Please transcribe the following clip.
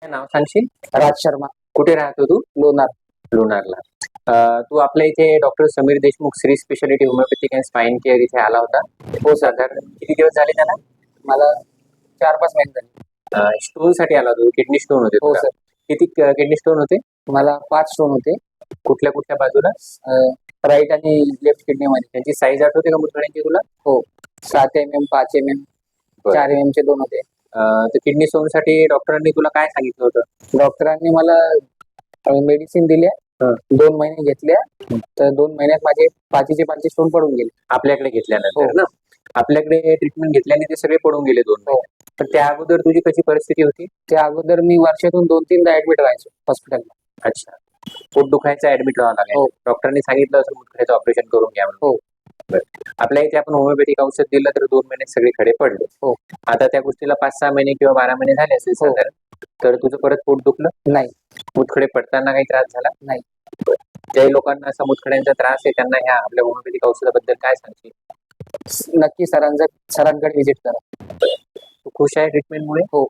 नाव सांगशील? राज शर्मा, कुठे राहतो तू? लोणार. लोणारला. तू आपल्या इथे doctor Sameer Deshmukh Shri speciality homeopathic and spine care इथे आला होता. हो सर. साधारण किती दिवस झाले त्याला? मला 4-5 महिने झाले. स्टोन साठी आला होता. किडनी स्टोन होते हो तुला? सर. किती किडनी स्टोन होते? मला 5 स्टोन होते, कुठल्या कुठल्या बाजूला? राईट आणि लेफ्ट किडनी मध्ये. त्यांची साईज आठवते का मुतखड्यांची तुला? हो, 7 mm, 5 mm, बरं. 4 mm चे 2 होते. तर किडनी स्टोन साठी डॉक्टरांनी तुला काय सांगितलं होतं? डॉक्टरांनी मला मेडिसिन दिल्या, 2 महिने घेतल्या, तर 2 महिन्यात माझे 5चे 5 स्टोन पडून गेले. आपल्याकडे घेतल्यानंतर हो. ना? आपल्याकडे ट्रीटमेंट घेतल्याने ते सगळे पडून गेले 2 हो. महिने. तर त्या अगोदर तुझी कशी परिस्थिती होती? त्या अगोदर मी वर्षातून 2-3दा ऍडमिट व्हायचो हॉस्पिटलला. अच्छा. पोट दुखायचं ऍडमिट व्हावं लागेल. हो. डॉक्टरांनी सांगितलं असं मुतखड्याचं ऑपरेशन करून घ्या म्हणून. हो. बरं. आपल्या इथे आपण होमिओपॅथिक औषध दिलं तर 2 महिन्यात सगळे खडे पडले. हो. आता त्या गोष्टीला 5-6 महिने किंवा 12 महिने झाले असेल हो. साधारण. तर तुझं परत पोट दुखलं? नाही. मुतखडे पडताना काही त्रास झाला? नाही. ज्या लोकांना असा मुतखड्यांचा त्रास आहे त्यांना ह्या आपल्या होमिओपॅथिक औषधाबद्दल काय सांगशील? नक्की सरांकडे व्हिजिट करा. तू खुश आहे ट्रीटमेंटमुळे? हो.